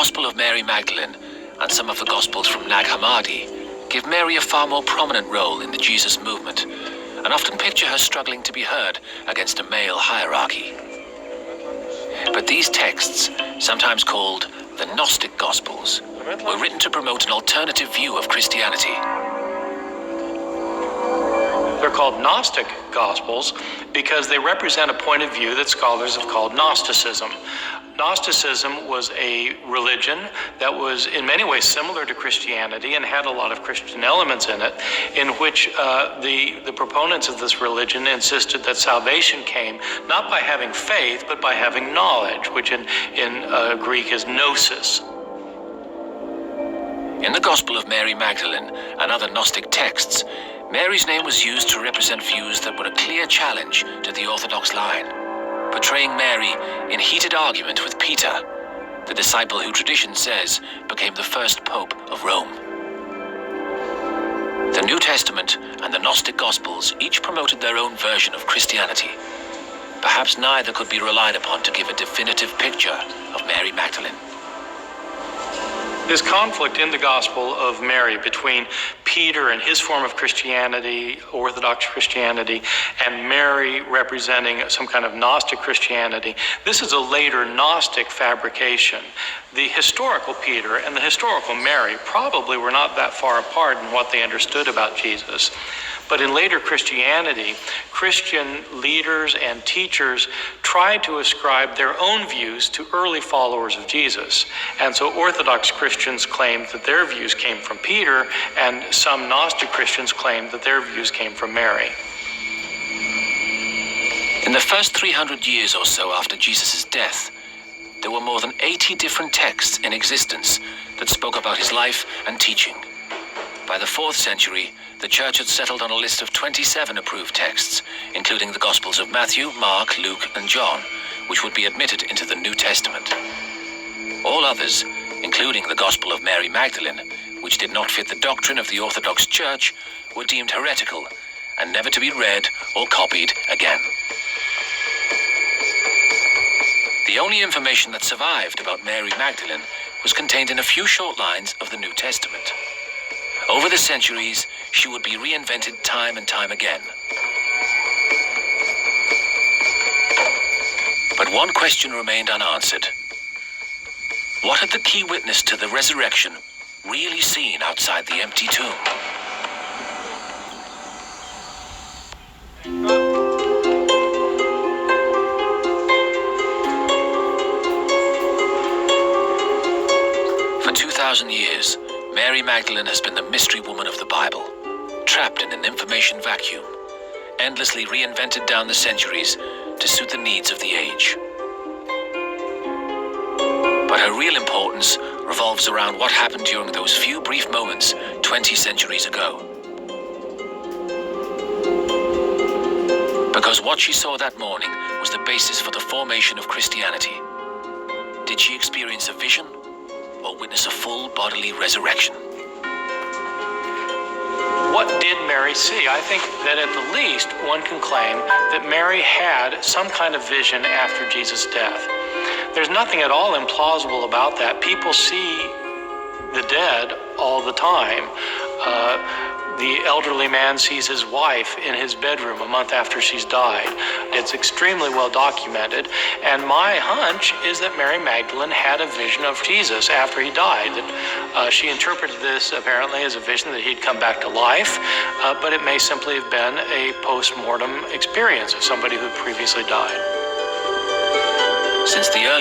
Gospel of Mary Magdalene and some of the Gospels from Nag Hammadi give Mary a far more prominent role in the Jesus movement, and often picture her struggling to be heard against a male hierarchy. But these texts, sometimes called the Gnostic Gospels, were written to promote an alternative view of Christianity. They're called Gnostic Gospels because they represent a point of view that scholars have called Gnosticism. Gnosticism was a religion that was in many ways similar to Christianity and had a lot of Christian elements in it, in which the proponents of this religion insisted that salvation came not by having faith, but by having knowledge, which in Greek is gnosis. In the Gospel of Mary Magdalene and other Gnostic texts, Mary's name was used to represent views that were a clear challenge to the Orthodox line, portraying Mary in heated argument with Peter, the disciple who tradition says became the first pope of Rome. The New Testament and the Gnostic Gospels each promoted their own version of Christianity. Perhaps neither could be relied upon to give a definitive picture of Mary Magdalene. This conflict in the Gospel of Mary between Peter and his form of Christianity, Orthodox Christianity, and Mary representing some kind of Gnostic Christianity, this is a later Gnostic fabrication. The historical Peter and the historical Mary probably were not that far apart in what they understood about Jesus. But in later Christianity, Christian leaders and teachers tried to ascribe their own views to early followers of Jesus. And so Orthodox Christians claimed that their views came from Peter, and some Gnostic Christians claimed that their views came from Mary. In the first 300 years or so after Jesus' death, there were more than 80 different texts in existence that spoke about his life and teaching. By the 4th century, the Church had settled on a list of 27 approved texts, including the Gospels of Matthew, Mark, Luke, and John, which would be admitted into the New Testament. All others, including the Gospel of Mary Magdalene, which did not fit the doctrine of the Orthodox Church, were deemed heretical and never to be read or copied again. The only information that survived about Mary Magdalene was contained in a few short lines of the New Testament. Over the centuries, she would be reinvented time and time again. But one question remained unanswered. What had the key witness to the resurrection really seen outside the empty tomb? For 2,000 years, Mary Magdalene has been the mystery woman of the Bible, trapped in an information vacuum, endlessly reinvented down the centuries to suit the needs of the age. But her real importance revolves around what happened during those few brief moments 20 centuries ago. Because what she saw that morning was the basis for the formation of Christianity. Did she experience a vision or witness a full bodily resurrection? What did Mary see? I think that at the least one can claim that Mary had some kind of vision after Jesus' death. There's nothing at all implausible about that. People see the dead all the time. The elderly man sees his wife in his bedroom a month after she's died. It's extremely well documented. And my hunch is that Mary Magdalene had a vision of Jesus after he died. That she interpreted this apparently as a vision that he'd come back to life, but it may simply have been a post-mortem experience of somebody who had previously died. Since the early